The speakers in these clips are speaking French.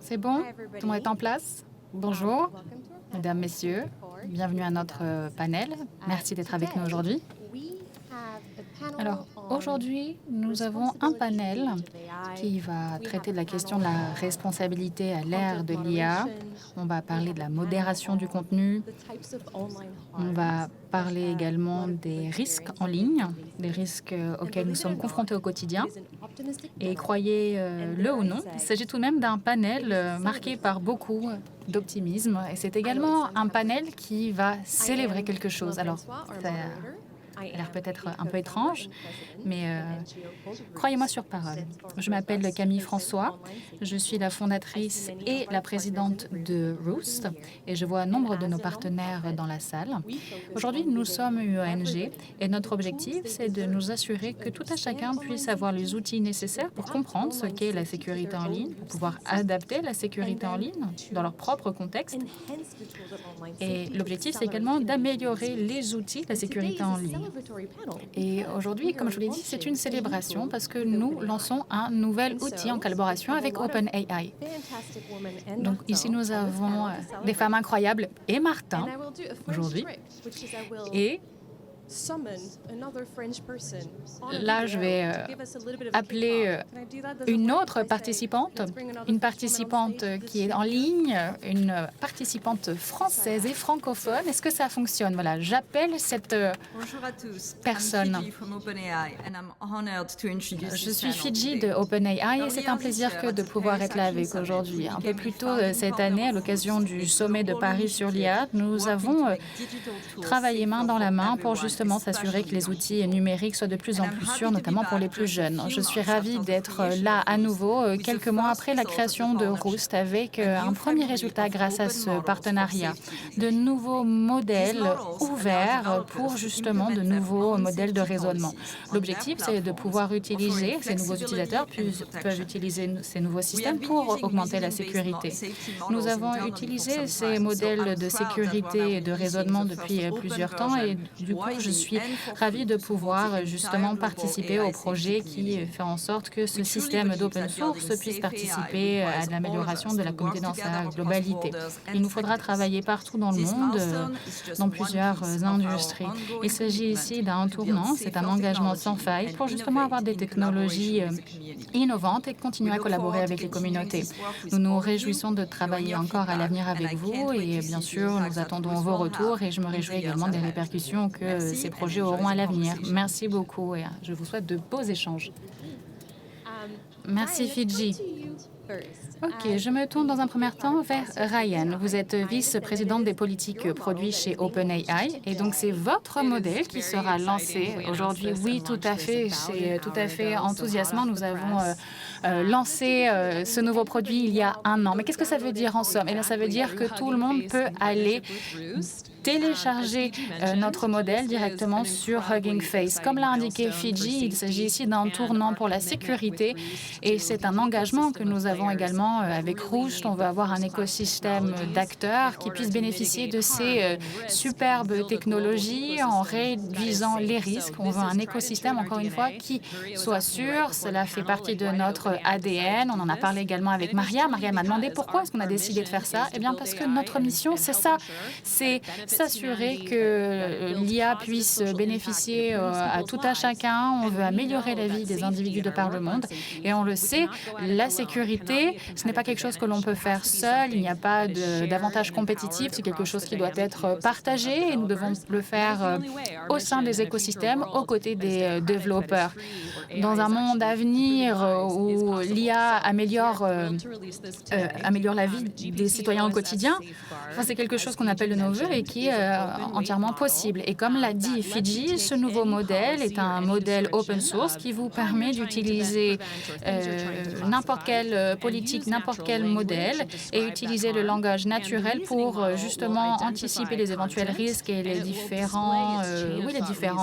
C'est bon? Tout le monde est en place? Bonjour, mesdames, messieurs. Bienvenue à notre panel. Merci d'être avec nous aujourd'hui. Alors, aujourd'hui, nous avons un panel qui va traiter de la question de la responsabilité à l'ère de l'IA. On va parler de la modération du contenu. On va parler également des risques en ligne, des risques auxquels nous sommes confrontés au quotidien. Et croyez-le ou non, il s'agit tout de même d'un panel marqué par beaucoup d'optimisme. Et c'est également un panel qui va célébrer quelque chose. Alors, ça a l'air peut-être un peu étrange, mais croyez-moi sur parole. Je m'appelle Camille François, je suis la fondatrice et la présidente de Roost, et je vois nombre de nos partenaires dans la salle. Aujourd'hui, nous sommes une ONG, et notre objectif, c'est de nous assurer que tout un chacun puisse avoir les outils nécessaires pour comprendre ce qu'est la sécurité en ligne, pour pouvoir adapter la sécurité en ligne dans leur propre contexte. Et l'objectif, c'est également d'améliorer les outils de la sécurité en ligne. Et aujourd'hui, comme je vous l'ai dit, c'est une célébration parce que nous lançons un nouvel outil en collaboration avec OpenAI. Donc ici, nous avons des femmes incroyables et Martin aujourd'hui. Et là, je vais appeler une autre participante, une participante qui est en ligne, une participante française et francophone. Est-ce que ça fonctionne? Voilà, j'appelle cette personne. Je suis Fidji de OpenAI et c'est un plaisir de pouvoir être là avec vous aujourd'hui. Un peu plus tôt cette année, à l'occasion du sommet de Paris sur l'IA, nous avons travaillé main dans la main pour justement s'assurer que les outils numériques soient de plus en plus sûrs, notamment pour les plus jeunes. Je suis ravie d'être là à nouveau, quelques mois après la création de Roost, avec un premier résultat grâce à ce partenariat. De nouveaux modèles ouverts pour justement de nouveaux modèles de raisonnement. L'objectif, c'est de pouvoir utiliser, ces nouveaux utilisateurs peuvent utiliser ces nouveaux systèmes pour augmenter la sécurité. Nous avons utilisé ces modèles de sécurité et de raisonnement depuis plusieurs temps et du coup, je suis ravie de pouvoir justement participer au projet qui fait en sorte que ce système d'open source puisse participer à l'amélioration de la communauté dans sa globalité. Il nous faudra travailler partout dans le monde, dans plusieurs industries. Il s'agit ici d'un tournant, c'est un engagement sans faille pour justement avoir des technologies innovantes et continuer à collaborer avec les communautés. Nous nous réjouissons de travailler encore à l'avenir avec vous et bien sûr, nous attendons vos retours et je me réjouis également des répercussions que ces projets auront à l'avenir. Merci beaucoup et je vous souhaite de beaux échanges. Merci Fidji. OK, je me tourne dans un premier temps vers Ryan. Vous êtes vice-présidente des politiques produits chez OpenAI et donc c'est votre modèle qui sera lancé aujourd'hui. Oui, tout à fait. C'est tout à fait enthousiasmant. Nous avons lancé ce nouveau produit il y a un an. Mais qu'est-ce que ça veut dire en somme? Eh bien, ça veut dire que tout le monde peut aller télécharger notre modèle directement sur Hugging Face. Comme l'a indiqué Fidji, il s'agit ici d'un tournant pour la sécurité et c'est un engagement que nous avons également avec Roost. On veut avoir un écosystème d'acteurs qui puissent bénéficier de ces superbes technologies en réduisant les risques. On veut un écosystème, encore une fois, qui soit sûr. Cela fait partie de notre ADN. On en a parlé également avec Maria. Maria m'a demandé pourquoi est-ce qu'on a décidé de faire ça. Eh bien, parce que notre mission, c'est ça. C'est s'assurer que l'IA puisse bénéficier à tout un chacun. On veut améliorer la vie des individus de par le monde. Et on le sait, la sécurité, ce n'est pas quelque chose que l'on peut faire seul. Il n'y a pas d'avantage compétitif. C'est quelque chose qui doit être partagé et nous devons le faire au sein des écosystèmes, aux côtés des développeurs. Dans un monde à venir où l'IA améliore la vie des citoyens au quotidien, c'est quelque chose qu'on appelle de nos voeux et qui est entièrement possible. Et comme l'a dit Fidji, ce nouveau modèle est un modèle open source qui vous permet d'utiliser n'importe quelle politique, n'importe quel modèle et utiliser le langage naturel pour justement anticiper les éventuels risques et les différents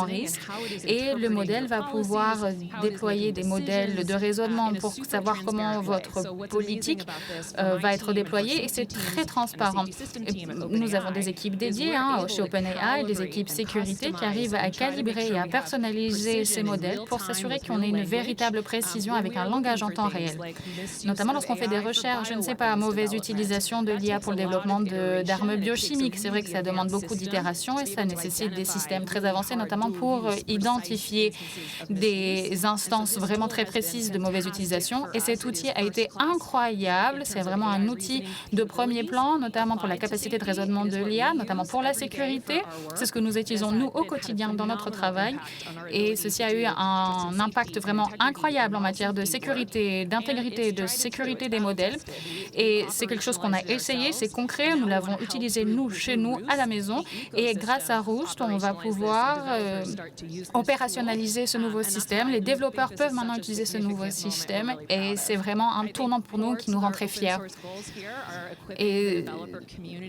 risques. Et le modèle va pouvoir déployer des modèles de raisonnement pour savoir comment votre politique va être déployée et c'est très transparent. Nous avons des équipes dédiées chez OpenAI, des équipes sécurité qui arrivent à calibrer et à personnaliser ces modèles pour s'assurer qu'on ait une véritable précision avec un langage en temps réel. Notamment lorsqu'on fait des recherches, je ne sais pas, mauvaise utilisation de l'IA pour le développement d'armes biochimiques. C'est vrai que ça demande beaucoup d'itérations et ça nécessite des systèmes très avancés, notamment pour identifier des instances vraiment très précises de mauvaise utilisation. Et cet outil a été incroyable. C'est vraiment un outil de premier plan, notamment pour la capacité de raisonnement de l'IA, notamment pour la sécurité. C'est ce que nous utilisons, nous, au quotidien dans notre travail. Et ceci a eu un impact vraiment incroyable en matière de sécurité, d'intégrité, de sécurité des modèles. Et c'est quelque chose qu'on a essayé, c'est concret. Nous l'avons utilisé, nous, chez nous, à la maison. Et grâce à Roost, on va pouvoir opérationnaliser ce nouveau système. Les développeurs peuvent maintenant utiliser ce nouveau système. Et c'est vraiment un tournant pour nous qui nous rend très fiers. Et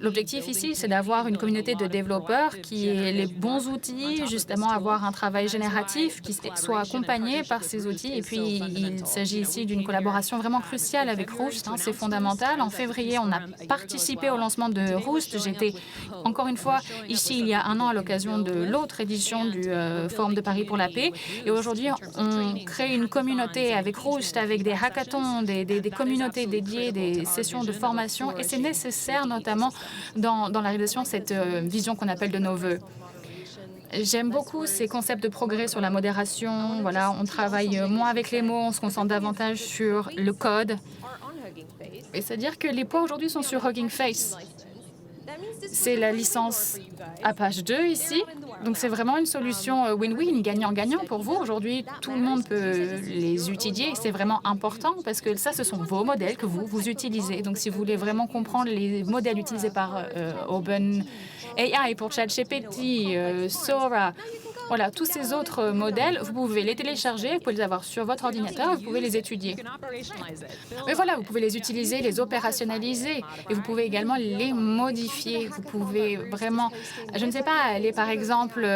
l'objectif ici, c'est d'avoir une communauté de développeurs qui ait les bons outils, justement avoir un travail génératif qui soit accompagné par ces outils. Et puis, il s'agit ici d'une collaboration vraiment cruciale avec Roost. C'est fondamental. En février, on a participé au lancement de Roost. J'étais, encore une fois, ici il y a un an à l'occasion de l'autre édition du Forum de Paris pour la paix. Et aujourd'hui, on crée une communauté avec Roost, avec des hackathons, des communautés dédiées, des sessions de formation. Et c'est nécessaire, notamment dans la réalisation de cette vision qu'on appelle de nos vœux. J'aime beaucoup ces concepts de progrès sur la modération. Voilà, on travaille moins avec les mots, on se concentre davantage sur le code. Et c'est-à-dire que les points aujourd'hui sont sur Hugging Face. C'est la licence Apache 2 ici. Donc, c'est vraiment une solution win-win, gagnant-gagnant pour vous. Aujourd'hui, tout le monde peut les utiliser. C'est vraiment important parce que ça, ce sont vos modèles que vous utilisez. Donc, si vous voulez vraiment comprendre les modèles utilisés par OpenAI pour ChatGPT, Sora, voilà, tous ces autres modèles, vous pouvez les télécharger, vous pouvez les avoir sur votre ordinateur, vous pouvez les étudier. Mais voilà, vous pouvez les utiliser, les opérationnaliser et vous pouvez également les modifier. Vous pouvez vraiment, je ne sais pas, aller par exemple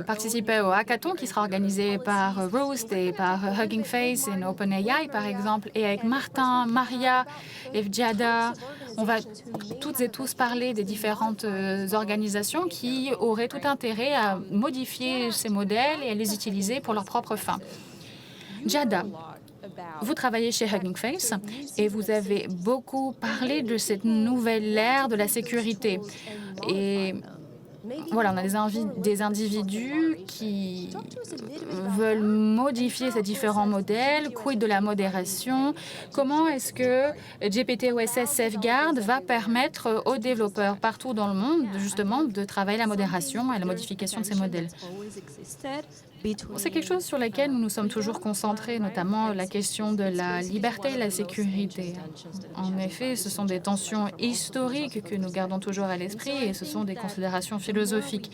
participer au hackathon qui sera organisé par Roost et par Hugging Face et OpenAI par exemple, et avec Martin, Maria, Evjada. On va toutes et tous parler des différentes organisations qui auraient tout intérêt à modifier ces modèles et à les utiliser pour leurs propres fins. Jada, vous travaillez chez Hugging Face et vous avez beaucoup parlé de cette nouvelle ère de la sécurité. Et voilà, on a des individus qui veulent modifier ces différents modèles. Quid de la modération? Comment est-ce que GPT-OSS Safeguard va permettre aux développeurs partout dans le monde, justement, de travailler la modération et la modification de ces modèles? C'est quelque chose sur lequel nous nous sommes toujours concentrés, notamment la question de la liberté et la sécurité. En effet, ce sont des tensions historiques que nous gardons toujours à l'esprit et ce sont des considérations philosophiques.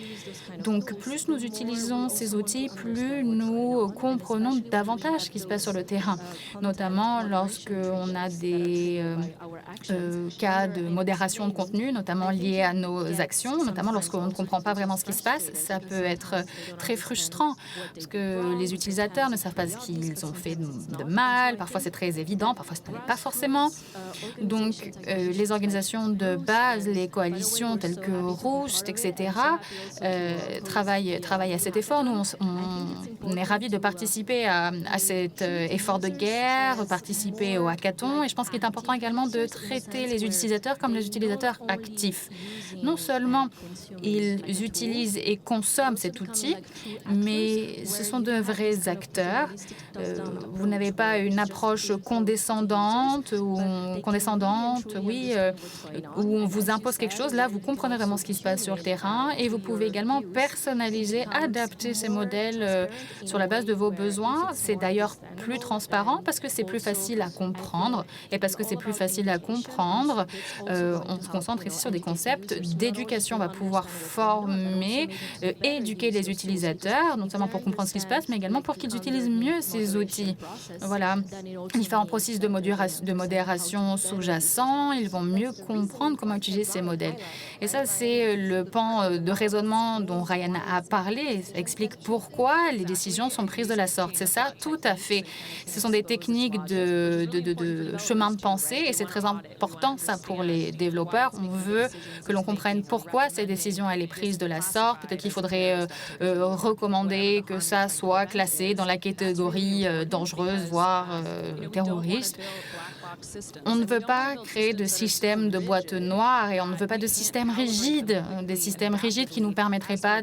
Donc, plus nous utilisons ces outils, plus nous comprenons davantage ce qui se passe sur le terrain, notamment lorsqu'on a des cas de modération de contenu, notamment liés à nos actions, notamment lorsqu'on ne comprend pas vraiment ce qui se passe. Ça peut être très frustrant parce que les utilisateurs ne savent pas ce qu'ils ont fait de mal. Parfois, c'est très évident, parfois, ce n'est pas forcément. Donc, les organisations de base, les coalitions telles que Roost, etc., travaillent à cet effort. Nous, on est ravis de participer à cet effort de guerre, participer au hackathon. Et je pense qu'il est important également de traiter les utilisateurs comme les utilisateurs actifs. Non seulement ils utilisent et consomment cet outil, mais ce sont de vrais acteurs. Vous n'avez pas une approche condescendante, où on vous impose quelque chose. Là, vous comprenez vraiment ce qui se passe sur le terrain et vous pouvez également personnaliser, adapter ces modèles sur la base de vos besoins. C'est d'ailleurs plus transparent parce que c'est plus facile à comprendre. Et parce que c'est plus facile à comprendre, on se concentre ici sur des concepts d'éducation. On va pouvoir former, éduquer les utilisateurs, non seulement pour comprendre ce qui se passe, mais également pour qu'ils utilisent mieux ces outils. Voilà, différents processus de modération sous-jacents, ils vont mieux comprendre comment utiliser ces modèles. Et ça, c'est le pan de raisonnement dont Ryan a parlé. Ça explique pourquoi les décisions sont prises de la sorte. C'est ça, tout à fait. Ce sont des techniques de chemin de pensée et c'est très important, ça, pour les développeurs. On veut que l'on comprenne pourquoi ces décisions, elle est prise de la sorte. Peut-être qu'il faudrait recommander et que ça soit classé dans la catégorie dangereuse, voire terroriste. On ne veut pas créer de système de boîte noire et on ne veut pas de système rigide, des systèmes rigides qui nous permettraient pas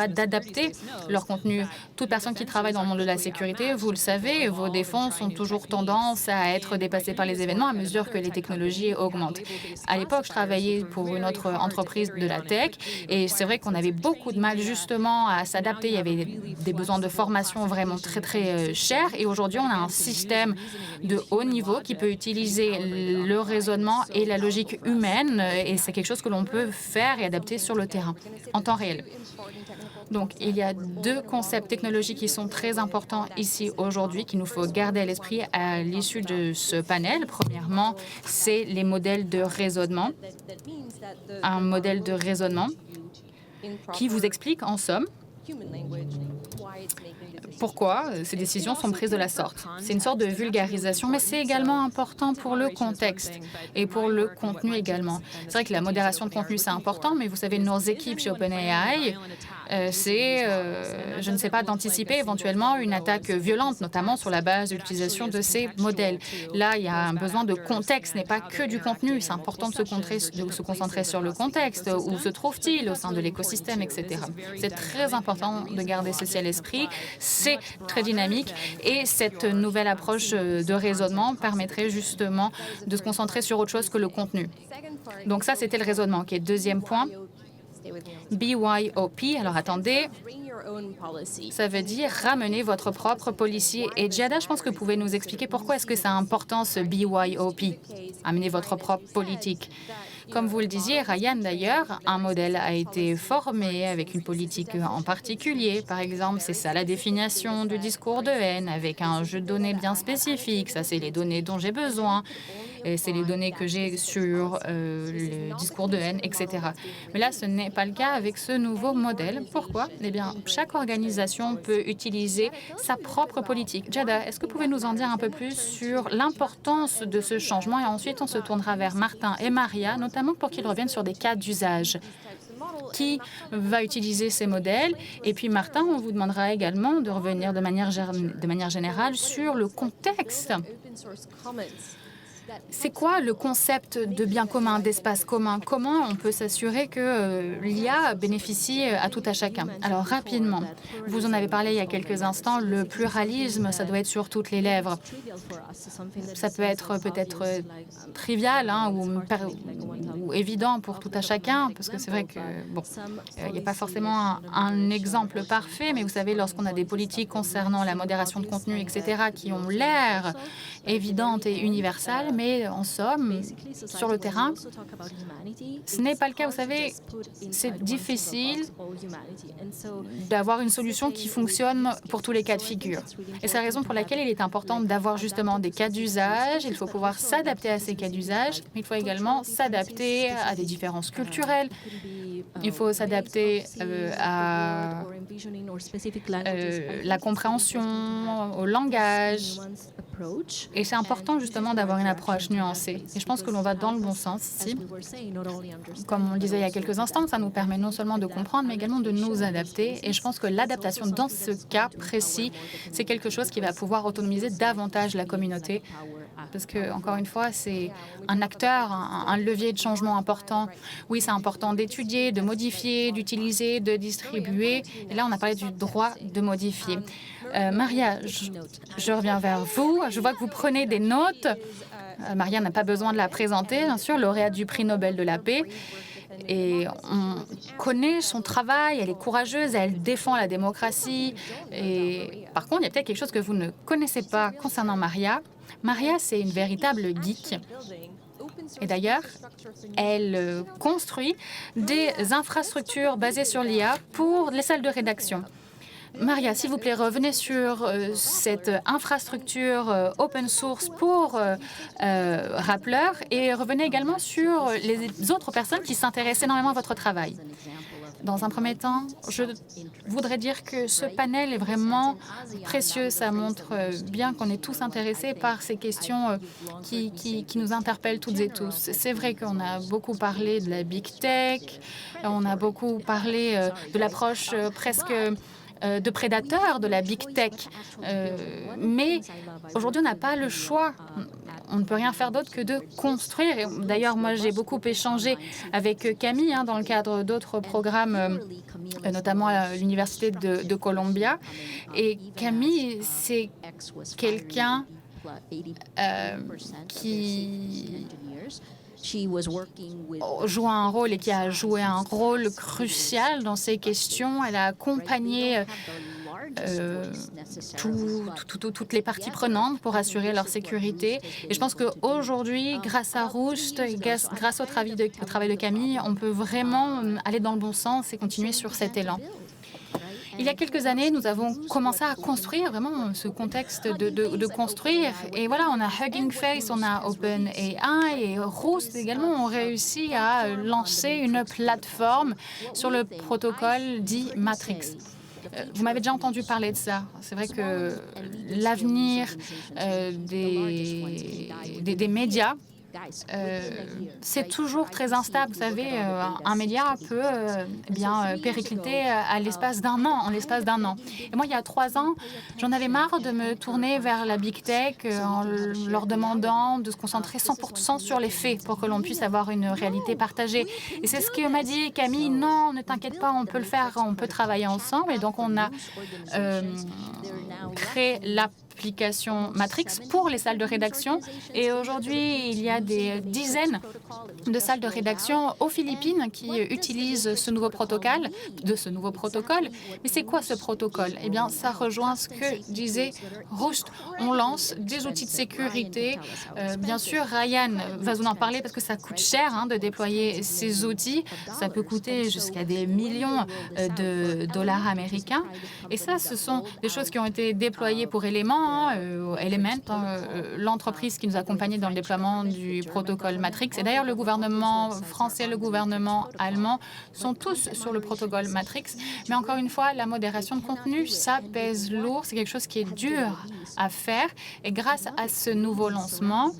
d'adapter leur contenu. Toute personne qui travaille dans le monde de la sécurité, vous le savez, vos défenses ont toujours tendance à être dépassées par les événements à mesure que les technologies augmentent. À l'époque, je travaillais pour une autre entreprise de la tech et c'est vrai qu'on avait beaucoup de mal justement à s'adapter. Il y avait des besoins de formation vraiment très chers et aujourd'hui, on a un système de haut niveau qui peut utiliser le raisonnement et la logique humaine et c'est quelque chose que l'on peut faire et adapter sur le terrain en temps réel. Donc, il y a deux concepts technologiques qui sont très importants ici aujourd'hui qu'il nous faut garder à l'esprit à l'issue de ce panel. Premièrement, c'est les modèles de raisonnement. Un modèle de raisonnement qui vous explique en somme pourquoi ces décisions sont prises de la sorte. C'est une sorte de vulgarisation, mais c'est également important pour le contexte et pour le contenu également. C'est vrai que la modération de contenu, c'est important, mais vous savez, nos équipes chez OpenAI, je ne sais pas, d'anticiper éventuellement une attaque violente, notamment sur la base de l'utilisation de ces modèles. Là, il y a un besoin de contexte, ce n'est pas que du contenu. C'est important de se concentrer sur le contexte. Où se trouve-t-il au sein de l'écosystème, etc. C'est très important de garder ceci à l'esprit. C'est très dynamique et cette nouvelle approche de raisonnement permettrait justement de se concentrer sur autre chose que le contenu. Donc ça, c'était le raisonnement. Okay. Deuxième point, BYOP. Alors attendez, ça veut dire ramener votre propre policier. Et Giada, je pense que vous pouvez nous expliquer pourquoi est-ce que c'est important ce BYOP, amener votre propre politique. Comme vous le disiez, Ryan, d'ailleurs, un modèle a été formé avec une politique en particulier. Par exemple, c'est ça la définition du discours de haine avec un jeu de données bien spécifique. Ça, c'est les données dont j'ai besoin. Et c'est les données que j'ai sur le discours de haine, etc. Mais là, ce n'est pas le cas avec ce nouveau modèle. Pourquoi? Eh bien, chaque organisation peut utiliser sa propre politique. Giada, est-ce que vous pouvez nous en dire un peu plus sur l'importance de ce changement? Et ensuite, on se tournera vers Martin et Maria, notamment pour qu'ils reviennent sur des cas d'usage. Qui va utiliser ces modèles? Et puis, Martin, on vous demandera également de revenir de manière générale sur le contexte. C'est quoi le concept de bien commun, d'espace commun? Comment on peut s'assurer que l'IA bénéficie à tout à chacun? Alors, rapidement, vous en avez parlé il y a quelques instants, le pluralisme, ça doit être sur toutes les lèvres. Ça peut être peut-être trivial ou évident pour tout à chacun, parce que c'est vrai que, bon, il n'y a pas forcément un exemple parfait, mais vous savez, lorsqu'on a des politiques concernant la modération de contenu, etc., qui ont l'air évidentes et universelles, mais en somme, sur le terrain, ce n'est pas le cas. Vous savez, c'est difficile d'avoir une solution qui fonctionne pour tous les cas de figure. Et c'est la raison pour laquelle il est important d'avoir justement des cas d'usage. Il faut pouvoir s'adapter à ces cas d'usage, mais il faut également s'adapter à des différences culturelles. Il faut s'adapter à la compréhension, au langage. Et c'est important justement d'avoir une approche nuancée. Et je pense que l'on va dans le bon sens ici. Comme on le disait il y a quelques instants, ça nous permet non seulement de comprendre, mais également de nous adapter. Et je pense que l'adaptation dans ce cas précis, c'est quelque chose qui va pouvoir autonomiser davantage la communauté. Parce que, encore une fois, c'est un acteur, un levier de changement important. Oui, c'est important d'étudier, de modifier, d'utiliser, de distribuer. Et là, on a parlé du droit de modifier. Maria, je reviens vers vous. Je vois que vous prenez des notes. Maria n'a pas besoin de la présenter, bien sûr, lauréate du prix Nobel de la paix. Et on connaît son travail, elle est courageuse, elle défend la démocratie. Et par contre, il y a peut-être quelque chose que vous ne connaissez pas concernant Maria. Maria, c'est une véritable geek. Et d'ailleurs, elle construit des infrastructures basées sur l'IA pour les salles de rédaction. Maria, s'il vous plaît, revenez sur cette infrastructure open source pour Rappler et revenez également sur les autres personnes qui s'intéressent énormément à votre travail. Dans un premier temps, je voudrais dire que ce panel est vraiment précieux. Ça montre bien qu'on est tous intéressés par ces questions qui nous interpellent toutes et tous. C'est vrai qu'on a beaucoup parlé de la Big Tech, on a beaucoup parlé de l'approche presque de prédateurs de la Big Tech. Mais aujourd'hui, on n'a pas le choix. On ne peut rien faire d'autre que de construire. D'ailleurs, moi, j'ai beaucoup échangé avec Camille dans le cadre d'autres programmes, notamment à l'Université de Columbia. Et Camille, c'est quelqu'un qui joue un rôle et qui a joué un rôle crucial dans ces questions. Elle a accompagné toutes les parties prenantes pour assurer leur sécurité. Et je pense qu'aujourd'hui, grâce à Roost et grâce au travail de Camille, on peut vraiment aller dans le bon sens et continuer sur cet élan. Il y a quelques années, nous avons commencé à construire vraiment ce contexte de construire. Et voilà, on a Hugging Face, on a OpenAI et Roost également ont réussi à lancer une plateforme sur le protocole dit Matrix. Vous m'avez déjà entendu parler de ça. C'est vrai que l'avenir des médias, c'est toujours très instable. Vous savez, un média peut bien péricliter en l'espace d'un an. Et moi, il y a 3 ans, j'en avais marre de me tourner vers la Big Tech en leur demandant de se concentrer 100% sur les faits pour que l'on puisse avoir une réalité partagée. Et c'est ce que m'a dit Camille. Non, ne t'inquiète pas, on peut le faire, on peut travailler ensemble. Et donc, on a créé l'application Matrix pour les salles de rédaction. Et aujourd'hui, il y a des dizaines de salles de rédaction aux Philippines qui utilisent ce nouveau protocole. Mais c'est quoi ce protocole? Eh bien, ça rejoint ce que disait Roost. On lance des outils de sécurité. Bien sûr, Ryan va vous en parler parce que ça coûte cher de déployer ces outils. Ça peut coûter jusqu'à des millions de dollars américains. Et ça, ce sont des choses qui ont été déployées pour Element, l'entreprise qui nous accompagnait dans le déploiement du protocole Matrix. Et d'ailleurs, le gouvernement français, le gouvernement allemand sont tous sur le protocole Matrix. Mais encore une fois, la modération de contenu, ça pèse lourd. C'est quelque chose qui est dur à faire. Et grâce à ce nouveau lancement,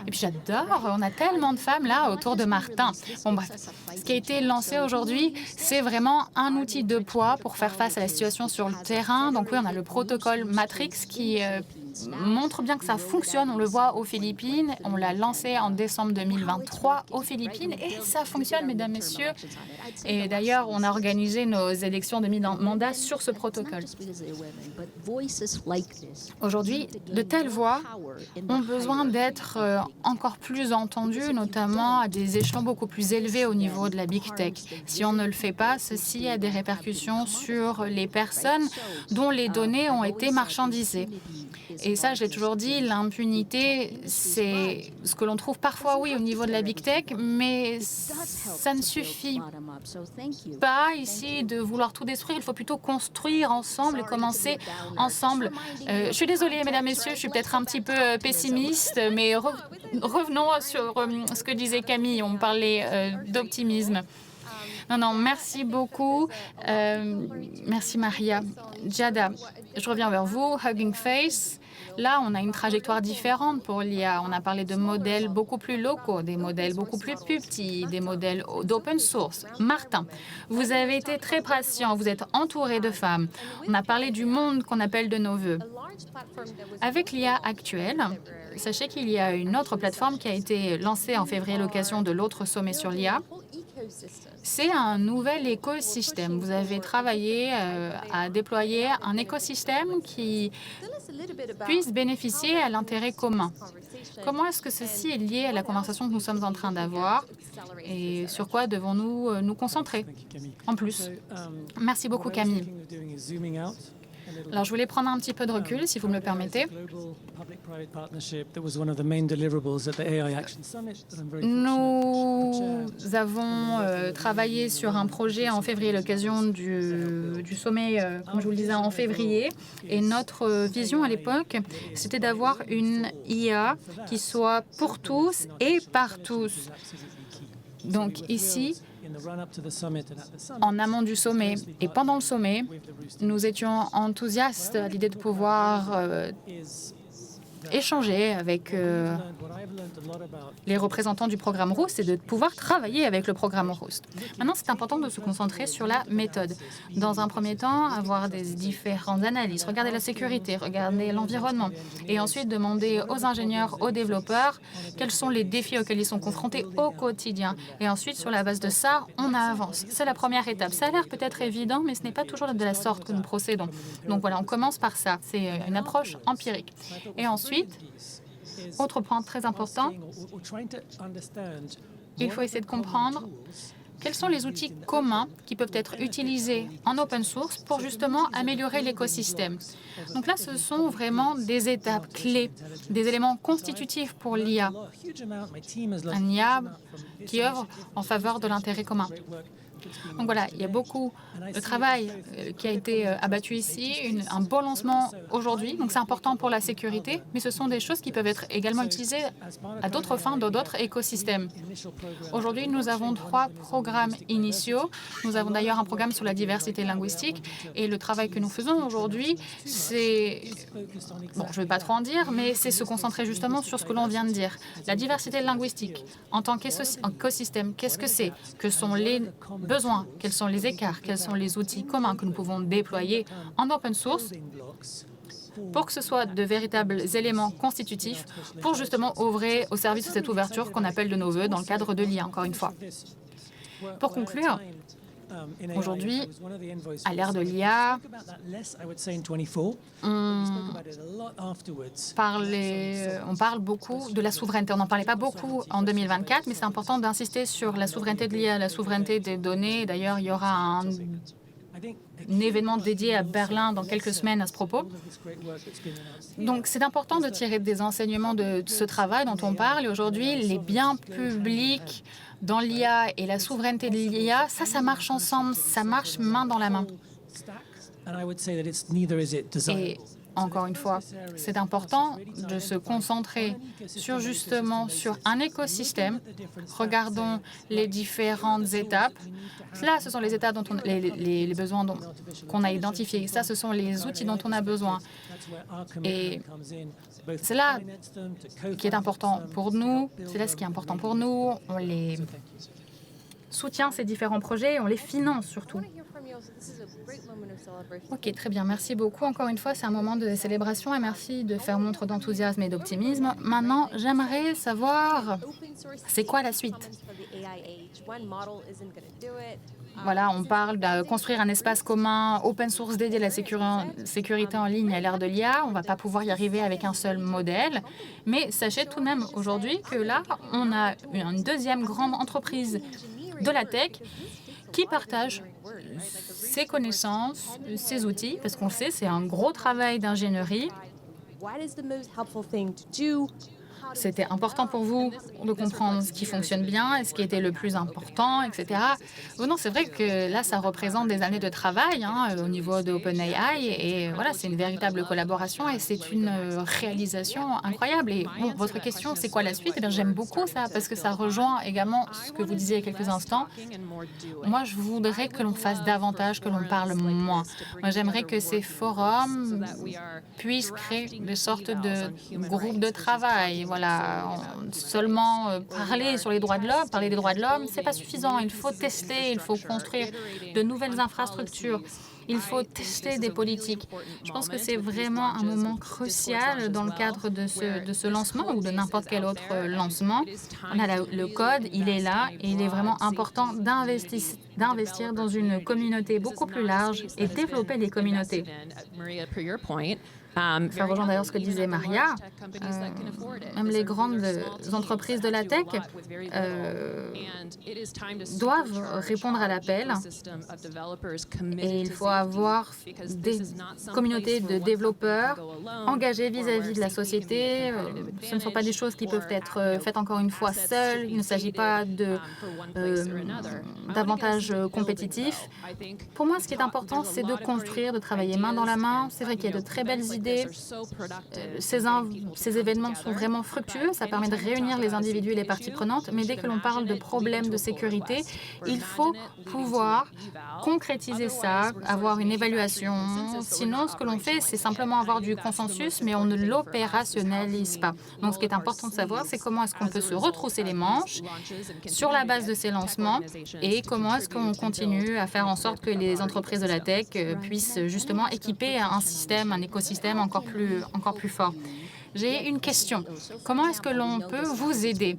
et puis j'adore, on a tellement de femmes là autour de Martin. Bon bref, ce qui a été lancé aujourd'hui, c'est vraiment un outil de poids pour faire face à la situation sur le terrain. Donc oui, on a le protocole Matrix qui montre bien que ça fonctionne. On le voit aux Philippines. On l'a lancé en décembre 2023 aux Philippines et ça fonctionne, mesdames, messieurs. Et d'ailleurs, on a organisé nos élections de mi-mandat sur ce protocole. Aujourd'hui, de telles voix ont besoin d'être encore plus entendues, notamment à des échelons beaucoup plus élevés au niveau de la Big Tech. Si on ne le fait pas, ceci a des répercussions sur les personnes dont les données ont été marchandisées. Et ça, je l'ai toujours dit, l'impunité, c'est ce que l'on trouve parfois, oui, au niveau de la Big Tech, mais ça ne suffit pas ici de vouloir tout détruire. Il faut plutôt construire ensemble et commencer ensemble. Je suis désolée, mesdames, messieurs, je suis peut-être un petit peu pessimiste, mais revenons sur ce que disait Camille. On parlait d'optimisme. Non, merci beaucoup. Merci, Maria. Jada, je reviens vers vous. Hugging Face. Là, on a une trajectoire différente pour l'IA. On a parlé de modèles beaucoup plus locaux, des modèles beaucoup plus petits, des modèles d'open source. Martin, vous avez été très patient, vous êtes entouré de femmes. On a parlé du monde qu'on appelle de nos voeux. Avec l'IA actuelle, sachez qu'il y a une autre plateforme qui a été lancée en février à l'occasion de l'autre sommet sur l'IA. C'est un nouvel écosystème. Vous avez travaillé à déployer un écosystème qui puisse bénéficier à l'intérêt commun. Comment est-ce que ceci est lié à la conversation que nous sommes en train d'avoir et sur quoi devons-nous nous concentrer en plus? Merci beaucoup, Camille. Alors, je voulais prendre un petit peu de recul, si vous me le permettez. Nous avons travaillé sur un projet en février à l'occasion du sommet, comme je vous le disais, en février. Et notre vision à l'époque, c'était d'avoir une IA qui soit pour tous et par tous. Donc ici, en amont du sommet et pendant le sommet, nous étions enthousiastes à l'idée de pouvoir échanger avec les représentants du programme Roost et de pouvoir travailler avec le programme Roost. Maintenant, c'est important de se concentrer sur la méthode. Dans un premier temps, avoir des différentes analyses, regarder la sécurité, regarder l'environnement, et ensuite demander aux ingénieurs, aux développeurs, quels sont les défis auxquels ils sont confrontés au quotidien. Et ensuite, sur la base de ça, on avance. C'est la première étape. Ça a l'air peut-être évident, mais ce n'est pas toujours de la sorte que nous procédons. Donc voilà, on commence par ça. C'est une approche empirique. Et ensuite, autre point très important, il faut essayer de comprendre quels sont les outils communs qui peuvent être utilisés en open source pour justement améliorer l'écosystème. Donc là, ce sont vraiment des étapes clés, des éléments constitutifs pour l'IA. Un IA qui œuvre en faveur de l'intérêt commun. Donc voilà, il y a beaucoup de travail qui a été abattu ici, un beau lancement aujourd'hui, donc c'est important pour la sécurité, mais ce sont des choses qui peuvent être également utilisées à d'autres fins, dans d'autres écosystèmes. Aujourd'hui, nous avons 3 programmes initiaux. Nous avons d'ailleurs un programme sur la diversité linguistique, et le travail que nous faisons aujourd'hui, c'est, bon, je ne vais pas trop en dire, mais c'est se concentrer justement sur ce que l'on vient de dire. La diversité linguistique, en tant qu'écosystème, qu'est-ce que c'est? Que sont les besoins, quels sont les écarts, quels sont les outils communs que nous pouvons déployer en open source pour que ce soit de véritables éléments constitutifs pour justement œuvrer au service de cette ouverture qu'on appelle de nos voeux dans le cadre de l'IA, encore une fois. Pour conclure, aujourd'hui, à l'ère de l'IA, on parle beaucoup de la souveraineté. On n'en parlait pas beaucoup en 2024, mais c'est important d'insister sur la souveraineté de l'IA, la souveraineté des données. D'ailleurs, il y aura un événement dédié à Berlin dans quelques semaines à ce propos. Donc, c'est important de tirer des enseignements de ce travail dont on parle. Et aujourd'hui, les biens publics dans l'IA et la souveraineté de l'IA, ça marche ensemble, ça marche main dans la main. Et encore une fois, c'est important de se concentrer sur un écosystème. Regardons les différentes étapes. Là, ce sont les étapes dont les besoins qu'on a identifiés. Ça, ce sont les outils dont on a besoin. Et c'est là qui est important pour nous. C'est là ce qui est important pour nous. On les soutient, ces différents projets, et on les finance surtout. Ok, très bien. Merci beaucoup. Encore une fois, c'est un moment de célébration et merci de faire montre d'enthousiasme et d'optimisme. Maintenant, j'aimerais savoir, c'est quoi la suite? Voilà, on parle de construire un espace commun open source dédié à la sécurité en ligne à l'ère de l'IA. On ne va pas pouvoir y arriver avec un seul modèle. Mais sachez tout de même aujourd'hui que là, on a une deuxième grande entreprise de la tech qui partage ses connaissances, ses outils, parce qu'on le sait, c'est un gros travail d'ingénierie. C'était important pour vous de comprendre ce qui fonctionne bien et ce qui était le plus important, etc. Non, c'est vrai que là, ça représente des années de travail au niveau de OpenAI et voilà, c'est une véritable collaboration et c'est une réalisation incroyable. Et bon, votre question, c'est quoi la suite? Eh bien, j'aime beaucoup ça parce que ça rejoint également ce que vous disiez il y a quelques instants. Moi, je voudrais que l'on fasse davantage, que l'on parle moins. Moi, j'aimerais que ces forums puissent créer des sortes de groupes de travail. Voilà, seulement parler sur les droits de l'homme, parler des droits de l'homme, c'est pas suffisant. Il faut tester, il faut construire de nouvelles infrastructures. Il faut tester des politiques. Je pense que c'est vraiment un moment crucial dans le cadre de ce lancement ou de n'importe quel autre lancement. On a le code, il est là et il est vraiment important d'investir dans une communauté beaucoup plus large et développer les communautés. Ça rejoint d'ailleurs ce que disait Maria. Même les grandes entreprises de la tech doivent répondre à l'appel et il faut avoir des communautés de développeurs engagés vis-à-vis de la société. Ce ne sont pas des choses qui peuvent être faites encore une fois seules. Il ne s'agit pas d'avantages compétitifs. Pour moi, ce qui est important, c'est de construire, de travailler main dans la main. C'est vrai qu'il y a de très belles idées idée. Ces événements sont vraiment fructueux, ça permet de réunir les individus et les parties prenantes, mais dès que l'on parle de problèmes de sécurité, il faut pouvoir concrétiser ça, avoir une évaluation. Sinon, ce que l'on fait, c'est simplement avoir du consensus, mais on ne l'opérationnalise pas. Donc, ce qui est important de savoir, c'est comment est-ce qu'on peut se retrousser les manches sur la base de ces lancements et comment est-ce qu'on continue à faire en sorte que les entreprises de la tech puissent justement équiper un système, un écosystème encore plus fort. J'ai une question. Comment est-ce que l'on peut vous aider?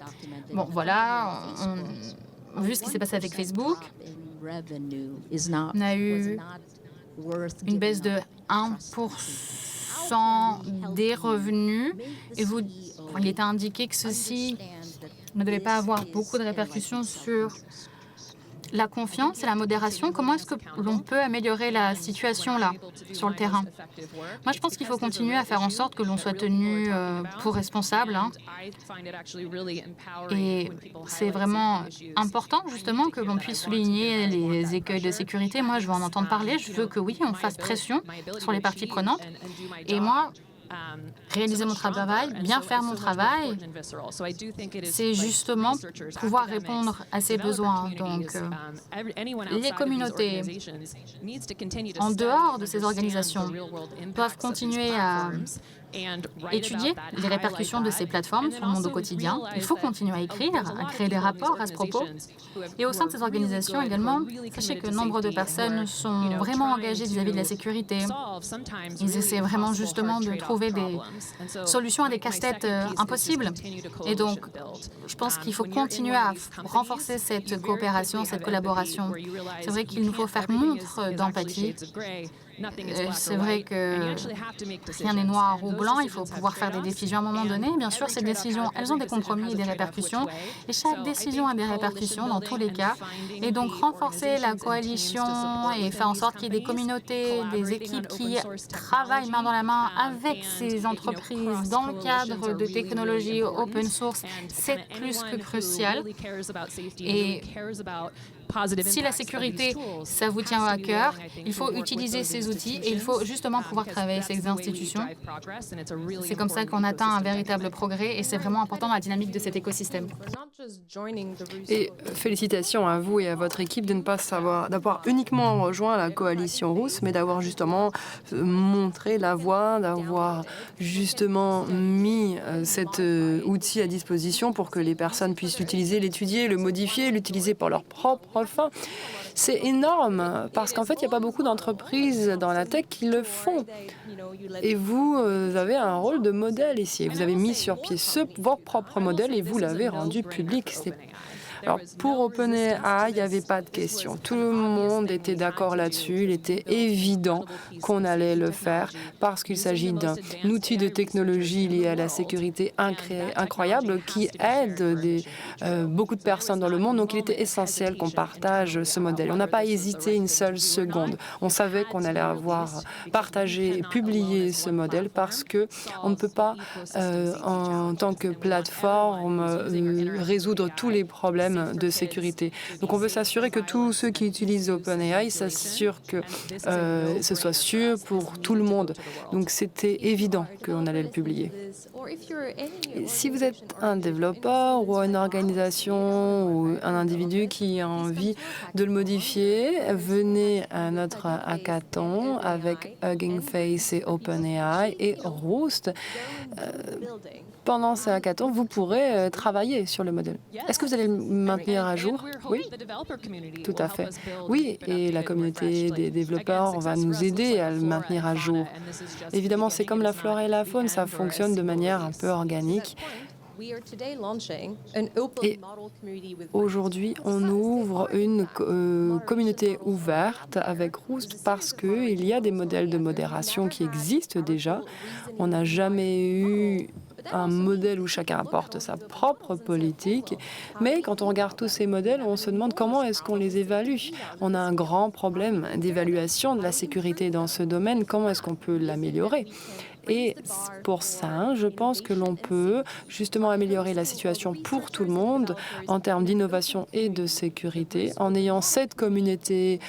Bon, voilà, vu ce qui s'est passé avec Facebook, on a eu une baisse de 1% des revenus et il était indiqué que ceci ne devait pas avoir beaucoup de répercussions sur la confiance et la modération. Comment est-ce que l'on peut améliorer la situation là, sur le terrain? Moi, je pense qu'il faut continuer à faire en sorte que l'on soit tenu pour responsable. Et c'est vraiment important, justement, que l'on puisse souligner les écueils de sécurité. Moi, je veux en entendre parler. Je veux que, oui, on fasse pression sur les parties prenantes. Et moi, réaliser mon travail, bien faire mon travail, c'est justement pouvoir répondre à ces besoins. Donc, les communautés, en dehors de ces organisations, doivent continuer à étudier les répercussions de ces plateformes sur le monde au quotidien. Il faut continuer à écrire, à créer des rapports à ce propos. Et au sein de ces organisations également, sachez que nombre de personnes sont vraiment engagées vis-à-vis de la sécurité. Ils essaient vraiment justement de trouver des solutions à des casse-têtes impossibles. Et donc, je pense qu'il faut continuer à renforcer cette coopération, cette collaboration. C'est vrai qu'il nous faut faire montre d'empathie. C'est vrai que rien n'est noir ou blanc, il faut pouvoir faire des décisions à un moment donné. Bien sûr, ces décisions, elles ont des compromis et des répercussions, et chaque décision a des répercussions dans tous les cas. Et donc, renforcer la coalition et faire en sorte qu'il y ait des communautés, des équipes qui travaillent main dans la main avec ces entreprises dans le cadre de technologies open source, c'est plus que crucial. Et si la sécurité, ça vous tient à cœur, il faut utiliser ces outils et il faut justement pouvoir travailler avec ces institutions. C'est comme ça qu'on atteint un véritable progrès et c'est vraiment important dans la dynamique de cet écosystème. Et félicitations à vous et à votre équipe de ne pas d'avoir uniquement rejoint la coalition rousse, mais d'avoir justement montré la voie, d'avoir justement mis cet outil à disposition pour que les personnes puissent l'utiliser, l'étudier, le modifier, l'utiliser pour leur propre fin. C'est énorme parce qu'en fait, il n'y a pas beaucoup d'entreprises dans la tech qui le font. Et vous avez un rôle de modèle ici. Vous avez mis sur pied votre propre modèle et vous l'avez rendu public. Alors, pour OpenAI, il n'y avait pas de question. Tout le monde était d'accord là-dessus. Il était évident qu'on allait le faire parce qu'il s'agit d'un outil de technologie lié à la sécurité incroyable qui aide beaucoup de personnes dans le monde. Donc, il était essentiel qu'on partage ce modèle. On n'a pas hésité une seule seconde. On savait qu'on allait avoir partagé et publié ce modèle parce qu'on ne peut pas, en tant que plateforme, résoudre tous les problèmes de sécurité. Donc, on veut s'assurer que tous ceux qui utilisent OpenAI s'assurent que ce soit sûr pour tout le monde. Donc, c'était évident qu'on allait le publier. Et si vous êtes un développeur ou une organisation ou un individu qui a envie de le modifier, venez à notre hackathon avec Hugging Face et OpenAI et Roost. Pendant ce hackathon, vous pourrez travailler sur le modèle. Est-ce que vous allez le maintenir à jour? Oui, tout à fait. Oui, et la communauté des développeurs va nous aider à le maintenir à jour. Évidemment, c'est comme la flore et la faune, ça fonctionne de manière un peu organique. Et aujourd'hui, on ouvre une communauté ouverte avec Roost parce qu'il y a des modèles de modération qui existent déjà. On n'a jamais eu un modèle où chacun apporte sa propre politique. Mais quand on regarde tous ces modèles, on se demande comment est-ce qu'on les évalue. On a un grand problème d'évaluation de la sécurité dans ce domaine. Comment est-ce qu'on peut l'améliorer? Et pour ça, je pense que l'on peut justement améliorer la situation pour tout le monde en termes d'innovation et de sécurité en ayant cette communauté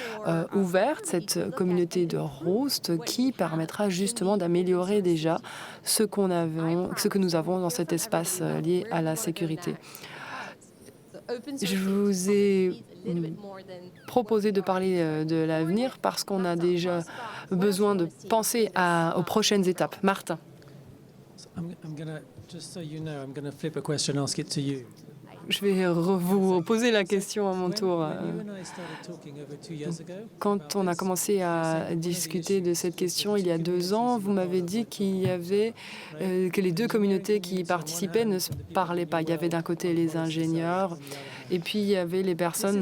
ouverte, cette communauté de Roost qui permettra justement d'améliorer déjà ce que nous avons dans cet espace lié à la sécurité. Je vous ai proposé de parler de l'avenir parce qu'on a déjà besoin de penser aux prochaines étapes. Martin. Je vais vous poser la question à mon tour. Quand on a commencé à discuter de cette question il y a 2 ans, vous m'avez dit qu'il y avait que les 2 communautés qui y participaient ne se parlaient pas. Il y avait d'un côté les ingénieurs et puis il y avait les personnes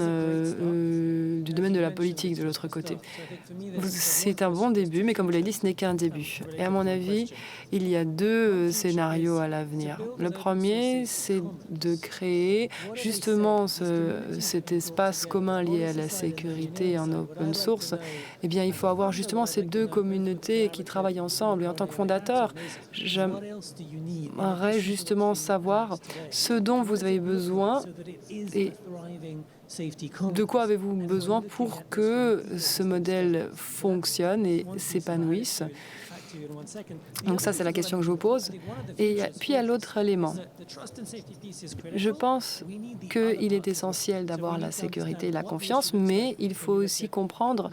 du domaine de la politique de l'autre côté. C'est un bon début, mais comme vous l'avez dit, ce n'est qu'un début. Et à mon avis, il y a 2 scénarios à l'avenir. Le premier, c'est de créer justement cet espace commun lié à la sécurité en open source. Eh bien, il faut avoir justement ces 2 communautés qui travaillent ensemble. Et en tant que fondateur, j'aimerais justement savoir ce dont vous avez besoin et de quoi avez-vous besoin pour que ce modèle fonctionne et s'épanouisse. Donc ça, c'est la question que je vous pose. Et puis, il y a l'autre élément. Je pense qu'il est essentiel d'avoir la sécurité et la confiance, mais il faut aussi comprendre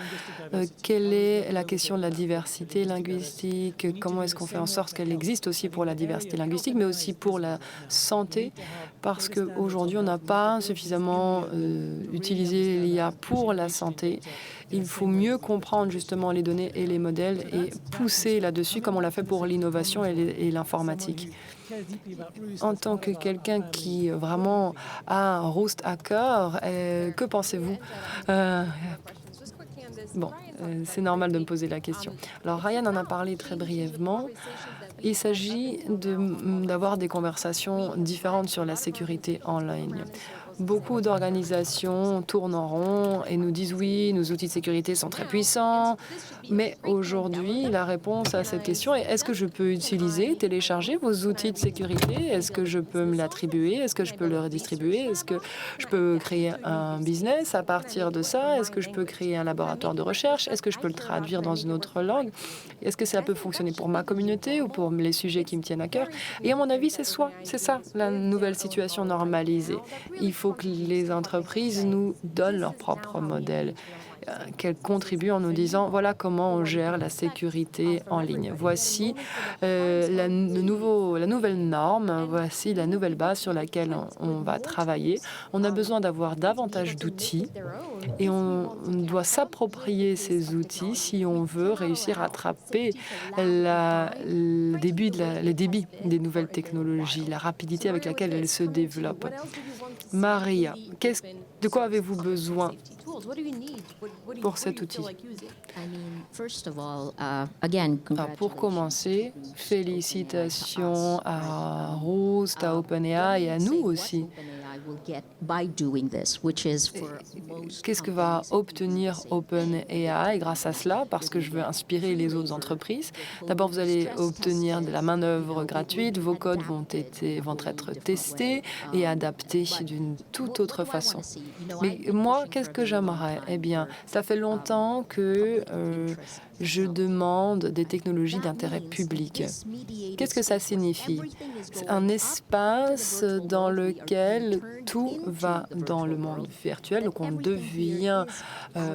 quelle est la question de la diversité linguistique, comment est-ce qu'on fait en sorte qu'elle existe aussi pour la diversité linguistique, mais aussi pour la santé, parce qu'aujourd'hui, on n'a pas suffisamment utilisé l'IA pour la santé. Il faut mieux comprendre justement les données et les modèles et pousser là-dessus comme on l'a fait pour l'innovation et l'informatique. En tant que quelqu'un qui vraiment a un Roost à cœur, que pensez-vous? C'est normal de me poser la question. Alors, Ryan en a parlé très brièvement. Il s'agit d'avoir des conversations différentes sur la sécurité en ligne. Beaucoup d'organisations tournent en rond et nous disent oui, nos outils de sécurité sont très puissants. Mais aujourd'hui, la réponse à cette question est est-ce que je peux télécharger vos outils de sécurité? Est-ce que je peux me l'attribuer? Est-ce que je peux le redistribuer? Est-ce que je peux créer un business à partir de ça? Est-ce que je peux créer un laboratoire de recherche? Est-ce que je peux le traduire dans une autre langue? Est-ce que ça peut fonctionner pour ma communauté ou pour les sujets qui me tiennent à cœur? Et à mon avis, c'est ça, la nouvelle situation normalisée. Il faut que les entreprises nous donnent leur propre modèle, qu'elles contribuent en nous disant voilà comment on gère la sécurité en ligne. Voici la nouvelle norme, voici la nouvelle base sur laquelle on va travailler. On a besoin d'avoir davantage d'outils et on doit s'approprier ces outils si on veut réussir à attraper les débits des nouvelles technologies, la rapidité avec laquelle elles se développent. Maria, de quoi avez-vous besoin pour cet outil? Pour commencer, félicitations à Roost, à OpenAI et à nous aussi. Qu'est-ce que va obtenir OpenAI grâce à cela? Parce que je veux inspirer les autres entreprises. D'abord, vous allez obtenir de la main-d'œuvre gratuite. Vos codes vont être testés et adaptés d'une toute autre façon. Mais moi, qu'est-ce que j'aimerais? Eh bien, ça fait longtemps que je demande des technologies d'intérêt public. Qu'est-ce que ça signifie? C'est un espace dans lequel tout va dans le monde virtuel, donc on devient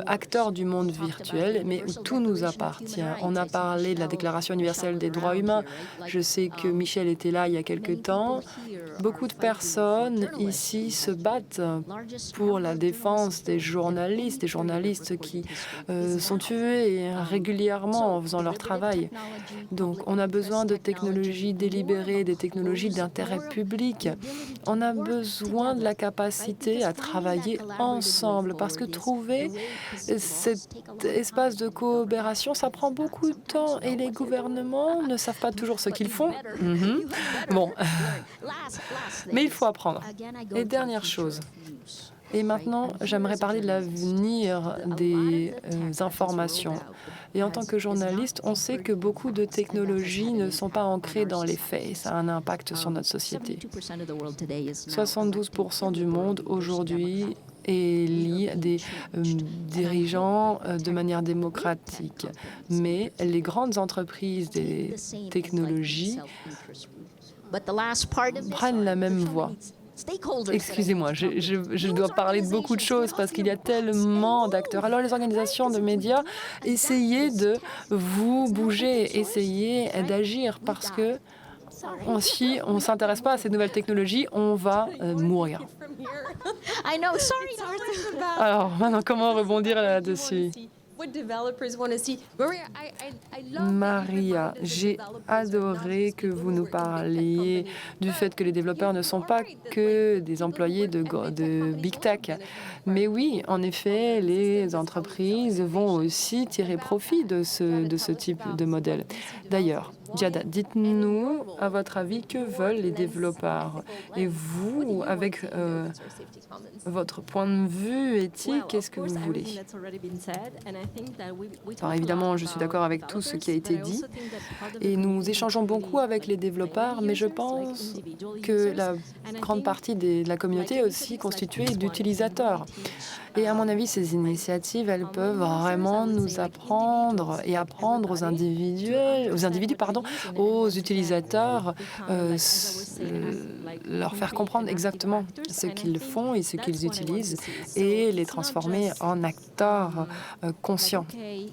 acteur du monde virtuel, mais où tout nous appartient. On a parlé de la Déclaration universelle des droits humains. Je sais que Michel était là il y a quelque temps. Beaucoup de personnes ici se battent pour la défense des journalistes qui sont tués régulièrement en faisant leur travail. Donc, on a besoin de technologies délibérées, des technologies d'intérêt public. On a besoin de la capacité à travailler ensemble parce que trouver cet espace de coopération, ça prend beaucoup de temps et les gouvernements ne savent pas toujours ce qu'ils font. Bon, mais il faut apprendre. Et dernière chose, Et maintenant, j'aimerais parler de l'avenir des informations. Et en tant que journaliste, on sait que beaucoup de technologies ne sont pas ancrées dans les faits et ça a un impact sur notre société. 72% du monde aujourd'hui élit des dirigeants de manière démocratique. Mais les grandes entreprises des technologies prennent la même voie. Excusez-moi, je dois parler de beaucoup de choses parce qu'il y a tellement d'acteurs. Alors les organisations de médias, essayez de vous bouger, essayez d'agir parce que si on ne s'intéresse pas à ces nouvelles technologies, on va mourir. Alors maintenant, comment rebondir là-dessus? Maria, j'ai adoré que vous nous parliez du fait que les développeurs ne sont pas que des employés de Big Tech. Mais oui, en effet, les entreprises vont aussi tirer profit de ce type de modèle. D'ailleurs, Giada, dites-nous, à votre avis, que veulent les développeurs? Et vous, avec votre point de vue éthique, qu'est-ce que vous voulez? Alors évidemment, je suis d'accord avec tout ce qui a été dit et nous échangeons beaucoup avec les développeurs, mais je pense que la grande partie de la communauté est aussi constituée d'utilisateurs. Et à mon avis, ces initiatives, elles peuvent vraiment nous apprendre et apprendre aux aux utilisateurs, leur faire comprendre exactement ce qu'ils font et ce qu'ils utilisent et les transformer en acteurs conscients. Et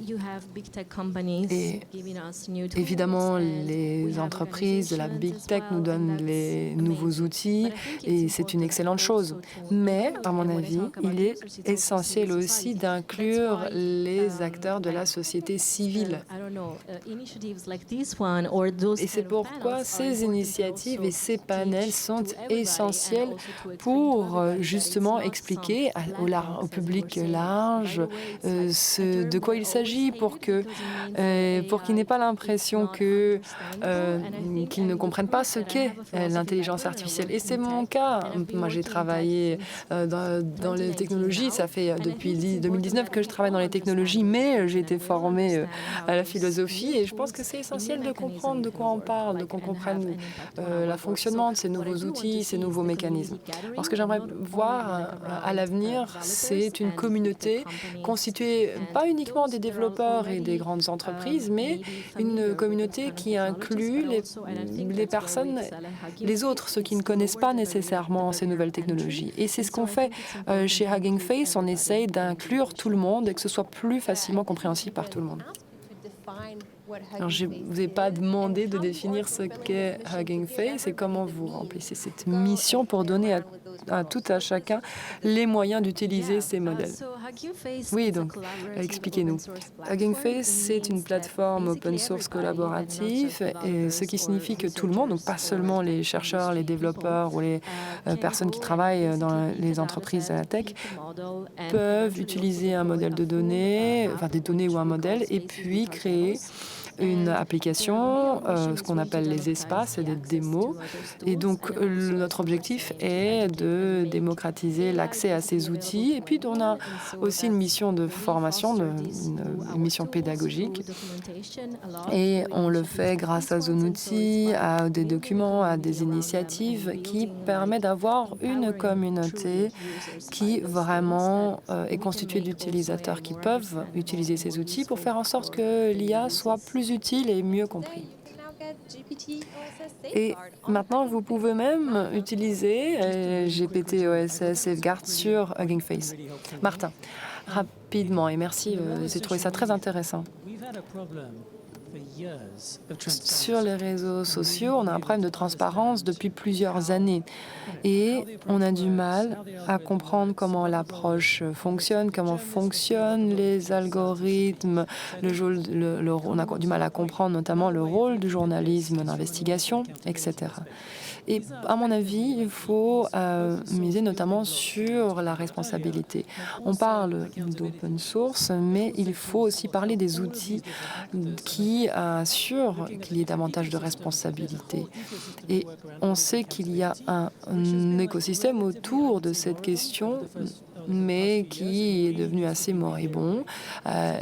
évidemment, les entreprises de la Big Tech nous donnent les nouveaux outils et c'est une excellente chose. Mais, à mon avis, il est essentiel aussi d'inclure les acteurs de la société civile. Et c'est pourquoi ces initiatives et ces panels sont essentiels pour justement expliquer au public large de quoi il s'agit, pour qu'il n'ait pas l'impression qu'ils ne comprennent pas ce qu'est l'intelligence artificielle. Et c'est mon cas. Moi, j'ai travaillé dans les technologies. Ça fait depuis 2019 que je travaille dans les technologies, mais j'ai été formée à la philosophie et je pense que c'est essentiel de comprendre de quoi on parle, de qu'on comprenne le fonctionnement de ces nouveaux outils, ces nouveaux mécanismes. Alors, ce que j'aimerais voir à l'avenir, c'est une communauté constituée pas uniquement des développeurs et des grandes entreprises, mais une communauté qui inclut les personnes, les autres, ceux qui ne connaissent pas nécessairement ces nouvelles technologies. Et c'est ce qu'on fait chez Hugging Face. On essaye d'inclure tout le monde et que ce soit plus facilement compréhensible par tout le monde. Alors, je ne vous ai pas demandé de définir ce qu'est Hugging Face et comment vous remplissez cette mission pour donner à tout à chacun les moyens d'utiliser ces modèles. Oui, donc, expliquez-nous. Hugging Face, c'est une plateforme open source collaborative, et ce qui signifie que tout le monde, donc pas seulement les chercheurs, les développeurs ou les personnes qui travaillent dans les entreprises de la tech, peuvent utiliser un modèle de données, enfin des données ou un modèle, et puis créer une application, ce qu'on appelle les espaces et des démos. Et donc, notre objectif est de démocratiser l'accès à ces outils. Et puis, on a aussi une mission de formation, une mission pédagogique. Et on le fait grâce à Zonouti, à des documents, à des initiatives qui permettent d'avoir une communauté qui vraiment est constituée d'utilisateurs qui peuvent utiliser ces outils pour faire en sorte que l'IA soit plus utile et mieux compris. Et maintenant, vous pouvez même utiliser GPT-OSS Safeguard sur Hugging Face. Martin, rapidement, et merci, j'ai trouvé ça très intéressant. Sur les réseaux sociaux, on a un problème de transparence depuis plusieurs années et on a du mal à comprendre comment l'approche fonctionne, comment fonctionnent les algorithmes, on a du mal à comprendre notamment le rôle du journalisme d'investigation, etc. Et à mon avis, il faut miser notamment sur la responsabilité. On parle d'open source, mais il faut aussi parler des outils qui qui assure qu'il y ait davantage de responsabilités. Et on sait qu'il y a un écosystème autour de cette question, mais qui est devenu assez moribond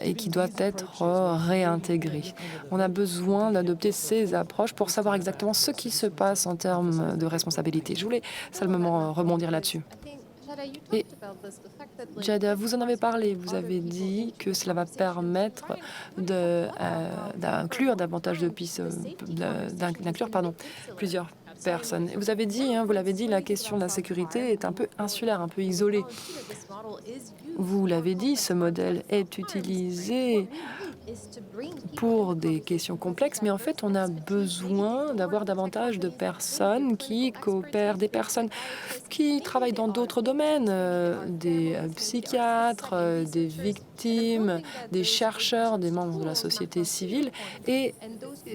et qui doit être réintégré. On a besoin d'adopter ces approches pour savoir exactement ce qui se passe en termes de responsabilité. Je voulais seulement rebondir là-dessus. Et Jada, vous en avez parlé, vous avez dit que cela va permettre d'inclure davantage de pistes, d'inclure plusieurs personnes. Et vous avez dit, vous l'avez dit, la question de la sécurité est un peu insulaire, un peu isolée. Vous l'avez dit, ce modèle est utilisé pour des questions complexes, mais en fait, on a besoin d'avoir davantage de personnes qui coopèrent, des personnes qui travaillent dans d'autres domaines, des psychiatres, des victimes, des chercheurs, des membres de la société civile. Et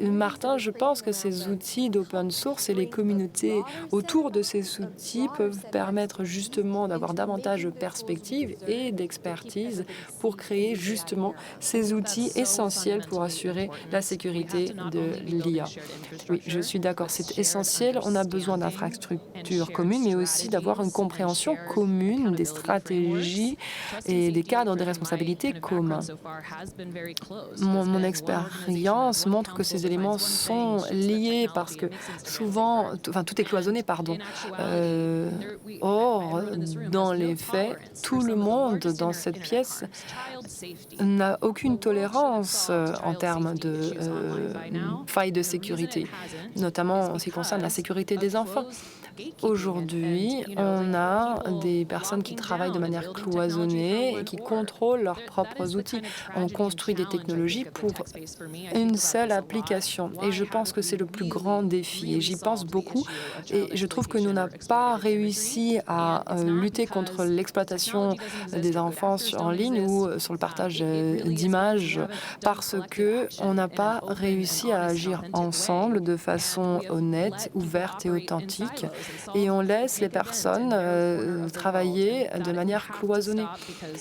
Martin, je pense que ces outils d'open source et les communautés autour de ces outils peuvent permettre justement d'avoir davantage de perspectives et d'expertise pour créer justement ces outils essentiels pour assurer la sécurité de l'IA. Oui, je suis d'accord, c'est essentiel. On a besoin d'infrastructures communes, mais aussi d'avoir une compréhension commune des stratégies et des cadres de responsabilité communs. Mon expérience montre que ces éléments sont liés parce que souvent, tout est cloisonné, pardon. Or, dans les faits, tout le monde dans cette pièce n'a aucune tolérance en termes de failles de sécurité, notamment en ce qui concerne la sécurité des enfants. Aujourd'hui, on a des personnes qui travaillent de manière cloisonnée et qui contrôlent leurs propres outils. On construit des technologies pour une seule application. Et je pense que c'est le plus grand défi. Et j'y pense beaucoup. Et je trouve que nous n'avons pas réussi à lutter contre l'exploitation des enfants en ligne ou sur le partage d'images parce qu'on n'a pas réussi à agir ensemble de façon honnête, ouverte et authentique. Et on laisse les personnes travailler de manière cloisonnée,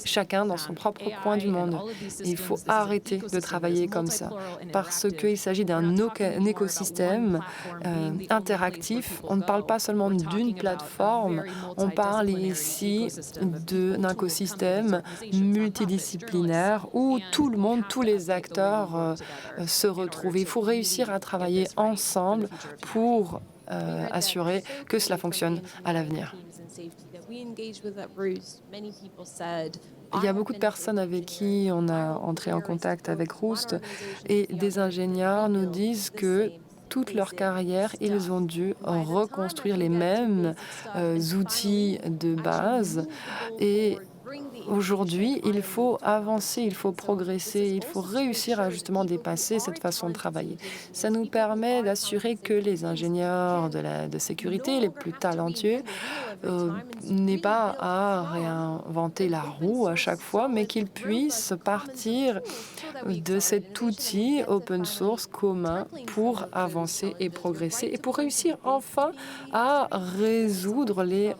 chacun dans son propre coin du monde. Et il faut arrêter de travailler comme ça, parce qu'il s'agit d'un écosystème interactif. On ne parle pas seulement d'une plateforme, on parle ici d'un écosystème multidisciplinaire où tout le monde, tous les acteurs se retrouvent. Il faut réussir à travailler ensemble pour assurer que cela fonctionne à l'avenir. Il y a beaucoup de personnes avec qui on a entré en contact avec Roost et des ingénieurs nous disent que toute leur carrière, ils ont dû reconstruire les mêmes outils de base et aujourd'hui, il faut avancer, il faut progresser, il faut réussir à justement dépasser cette façon de travailler. Ça nous permet d'assurer que les ingénieurs de sécurité les plus talentueux n'aient pas à réinventer la roue à chaque fois, mais qu'ils puissent partir de cet outil open source commun pour avancer et progresser et pour réussir enfin à résoudre les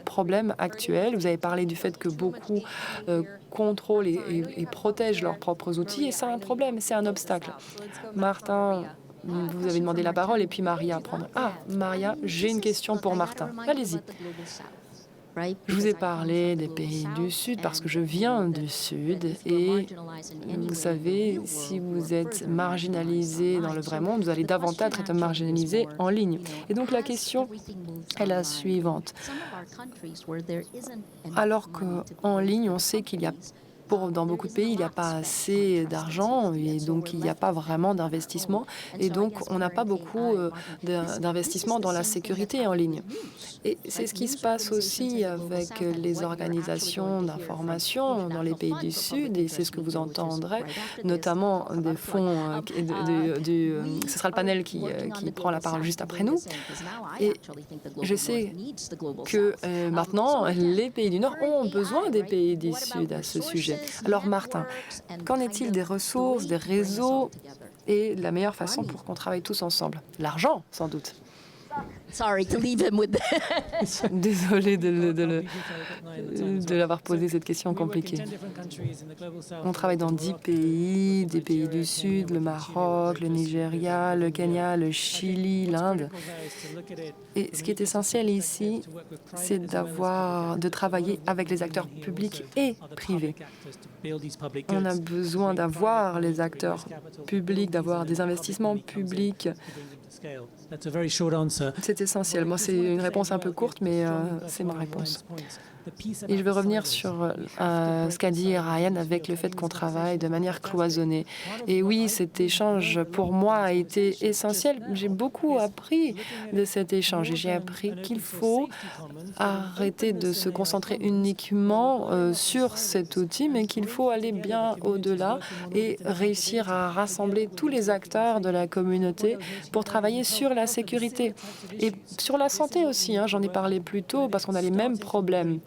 problèmes actuels. Vous avez parlé du fait que beaucoup contrôlent et protègent leurs propres outils et c'est un problème, c'est un obstacle. Martin, vous avez demandé la parole et puis Maria prendre. Ah, Maria, j'ai une question pour Martin. Allez-y. Je vous ai parlé des pays du Sud parce que je viens du Sud et vous savez, si vous êtes marginalisé dans le vrai monde, vous allez davantage être marginalisé en ligne. Et donc la question est la suivante. Alors qu'en ligne, on sait qu'il y a dans beaucoup de pays, il n'y a pas assez d'argent et donc il n'y a pas vraiment d'investissement. Et donc, on n'a pas beaucoup d'investissement dans la sécurité en ligne. Et c'est ce qui se passe aussi avec les organisations d'information dans les pays du Sud et c'est ce que vous entendrez, notamment des fonds. Ce sera le panel qui prend la parole juste après nous. Et je sais que maintenant, les pays du Nord ont besoin des pays du Sud à ce sujet. Alors Martin, qu'en est-il des ressources, des réseaux et de la meilleure façon pour qu'on travaille tous ensemble? L'argent, sans doute. Sorry to leave him with Désolée de l'avoir posé cette question compliquée. On travaille dans 10 pays, des pays du Sud, le Maroc, le Nigeria, le Kenya, le Chili, l'Inde. Et ce qui est essentiel ici, c'est de travailler avec les acteurs publics et privés. On a besoin d'avoir les acteurs publics, d'avoir des investissements publics. C'est essentiel. Moi, c'est une réponse un peu courte, mais c'est ma réponse. Et je veux revenir sur ce qu'a dit Ryan avec le fait qu'on travaille de manière cloisonnée. Et oui, cet échange, pour moi, a été essentiel. J'ai beaucoup appris de cet échange et j'ai appris qu'il faut arrêter de se concentrer uniquement sur cet outil, mais qu'il faut aller bien au-delà et réussir à rassembler tous les acteurs de la communauté pour travailler sur la sécurité et sur la santé aussi. J'en ai parlé plus tôt parce qu'on a les mêmes problèmes.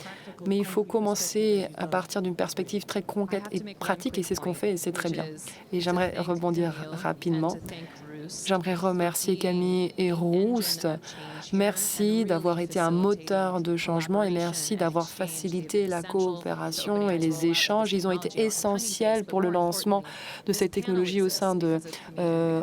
Mais il faut commencer à partir d'une perspective très concrète et pratique, et c'est ce qu'on fait, et c'est très bien. Et j'aimerais rebondir rapidement. J'aimerais remercier Camille et Roost. Merci d'avoir été un moteur de changement et merci d'avoir facilité la coopération et les échanges. Ils ont été essentiels pour le lancement de cette technologie au sein de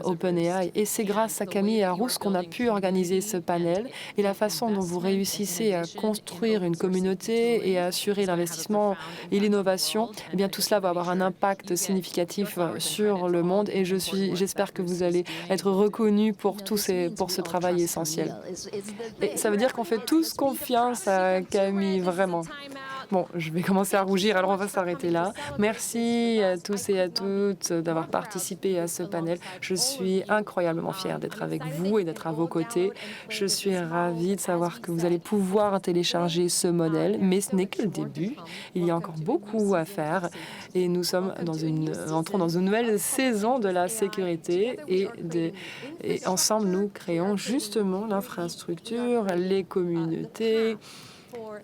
OpenAI. Et c'est grâce à Camille et à Roost qu'on a pu organiser ce panel. Et la façon dont vous réussissez à construire une communauté et à assurer l'investissement et l'innovation, eh bien tout cela va avoir un impact significatif sur le monde. Et j'espère que vous allez être reconnus pour ce travail essentiel. Et ça veut dire qu'on fait tous confiance à Camille, vraiment. Bon, je vais commencer à rougir, alors on va s'arrêter là. Merci à tous et à toutes d'avoir participé à ce panel. Je suis incroyablement fière d'être avec vous et d'être à vos côtés. Je suis ravie de savoir que vous allez pouvoir télécharger ce modèle, mais ce n'est que le début. Il y a encore beaucoup à faire et nous entrons dans une nouvelle saison de la sécurité et ensemble, nous créons justement l'infrastructure, les communautés,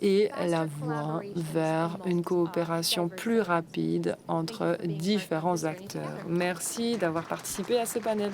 et la voie vers une coopération plus rapide entre différents acteurs. Merci d'avoir participé à ce panel.